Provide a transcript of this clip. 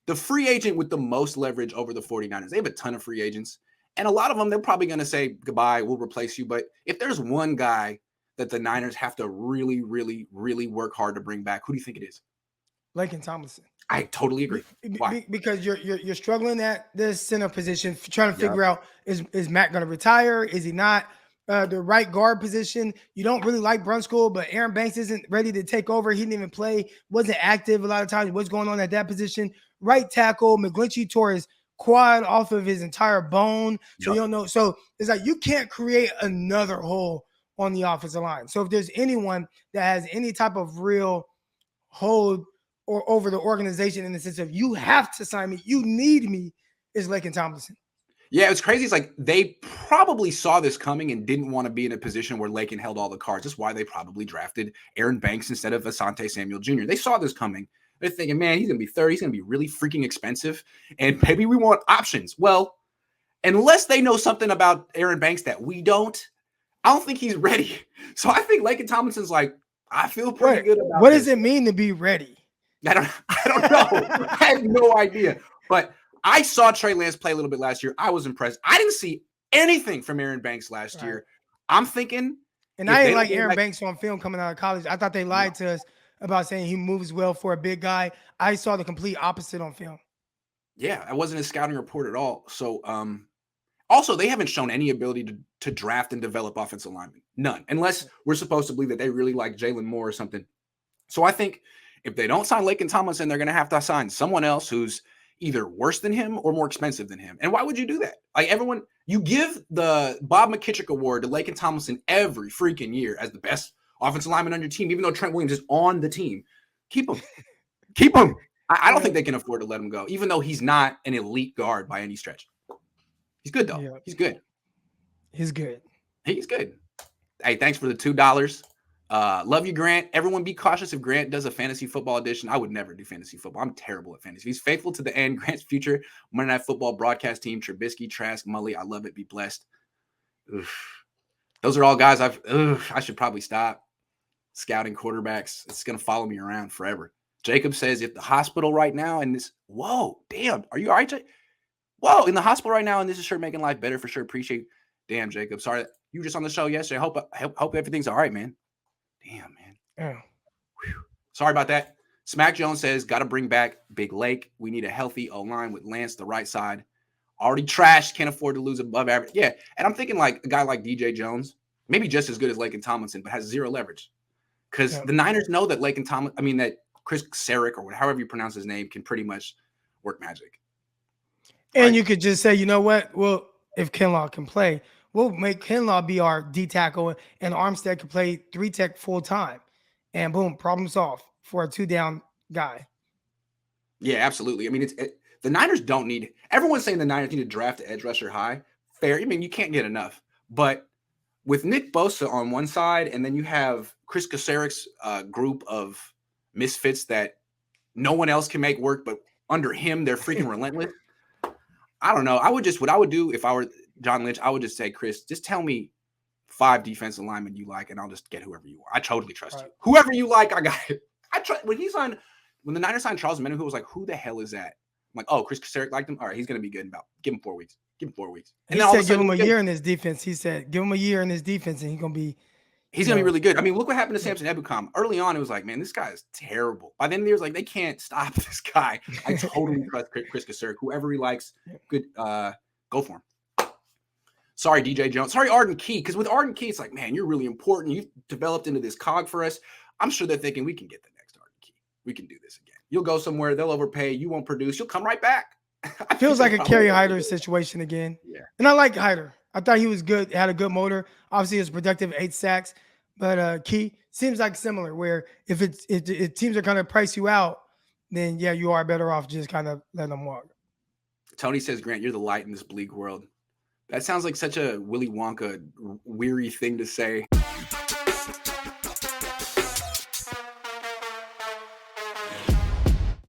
the free agent with the most leverage over the 49ers. They have a ton of free agents, and a lot of them, they're probably going to say, goodbye, we'll replace you. But if there's one guy that the Niners have to really, really, really work hard to bring back, who do you think it is? Laken Tomlinson. I totally agree. Why? Because you're struggling at this center position, trying to Yep. figure out, is Matt going to retire? Is he not? The right guard position, you don't really like Brunskill, but Aaron Banks isn't ready to take over. He didn't even play, wasn't active a lot of times. What's going on at that position? Right tackle, McGlinchey tore his quad off of his entire bone. So you don't know. So it's like you can't create another hole on the offensive line. So if there's anyone that has any type of real hold or over the organization in the sense of you have to sign me, you need me, is Laken Tomlinson. Yeah, it's crazy. It's like they probably saw this coming and didn't want to be in a position where Laken held all the cards. That's why they probably drafted Aaron Banks instead of Asante Samuel Jr. They saw this coming. They're thinking, man, he's going to be 30. He's going to be really freaking expensive. And maybe we want options. Well, unless they know something about Aaron Banks that we don't, I don't think he's ready. So I think Laken Tomlinson's like, I feel pretty good about what does it mean to be ready? I don't know. I have no idea. But I saw Trey Lance play a little bit last year. I was impressed. I didn't see anything from Aaron Banks last year. I'm thinking. And I didn't like Aaron Banks on film coming out of college. I thought they lied to us about saying he moves well for a big guy. I saw the complete opposite on film. Yeah, that wasn't a scouting report at all. So, also, they haven't shown any ability to draft and develop offensive linemen. None. Unless we're supposed to believe that they really like Jalen Moore or something. So I think if they don't sign Laken Tomlinson, they're going to have to sign someone else who's either worse than him or more expensive than him. And why would you do that? Like everyone, you give the Bob McKittrick Award to Laken Tomlinson every freaking year as the best offensive lineman on your team, even though Trent Williams is on the team. Keep him. Keep him. I don't think they can afford to let him go, even though he's not an elite guard by any stretch. He's good, though. Yeah. He's good. He's good. He's good. Hey, thanks for the $2. Love you, Grant. Everyone be cautious if Grant does a fantasy football edition. I would never do fantasy football. I'm terrible at fantasy. He's faithful to the end. Grant's future Monday Night Football broadcast team, Trubisky, Trask, Mully. I love it. Be blessed. Oof. Those are all guys I should probably stop scouting quarterbacks. It's going to follow me around forever. Jacob says, if the hospital right now and this, whoa, damn, are you all right, Jake? Whoa, in the hospital right now, and this is sure making life better for sure. Appreciate. Damn, Jacob. Sorry, you were just on the show yesterday. Hope everything's all right, man. Damn, man. Yeah. Sorry about that. Smack Jones says, got to bring back Big Lake. We need a healthy O-line with Lance the right side. Already trashed. Can't afford to lose above average. Yeah, and I'm thinking like a guy like DJ Jones, maybe just as good as Laken Tomlinson, but has zero leverage. Because the Niners know that that Chris Sarek or however you pronounce his name can pretty much work magic. And right? You could just say, you know what? Well, if Kinlaw can play, we'll make Kinlaw be our D tackle, and Armstead can play 3-tech full time, and boom, problem solved for a 2-down guy. Yeah, absolutely. I mean, the Niners don't need. Everyone's saying the Niners need to draft an edge rusher high. Fair. I mean, you can't get enough, but with Nick Bosa on one side, and then you have Chris Kasarek's group of misfits that no one else can make work, but under him, they're freaking relentless. I don't know. What I would do if I were John Lynch, I would just say, Chris, just tell me 5 defensive linemen you like, and I'll just get whoever you want. I totally trust you. Whoever you like, I got it. When the Niners signed Charles Omenihu, was like, who the hell is that? I'm like, oh, Chris Kasarek liked him. All right, he's going to be good in give him 4 weeks. Give him 4 weeks. And he said, give him a year in this defense. He said, give him a year in this defense, and he's going to be. He's going to be really good. I mean, look what happened to Samson Ebukam. Early on, it was like, man, this guy is terrible. By then, it was like, they can't stop this guy. I totally trust Chris Kasarek. Whoever he likes, good, go for him. Sorry, DJ Jones. Sorry, Arden Key. Because with Arden Key, it's like, man, you're really important. You've developed into this cog for us. I'm sure they're thinking we can get the next Arden Key. We can do this again. You'll go somewhere. They'll overpay. You won't produce. You'll come right back. Feels like a Kerry Hyder situation again. Yeah. And I like Hyder. I thought he was good. Had a good motor. Obviously, he was productive, 8 sacks. But Key seems like similar, where if teams are going to price you out, then, yeah, you are better off just kind of letting them walk. Tony says, Grant, you're the light in this bleak world. That sounds like such a Willy Wonka weary thing to say.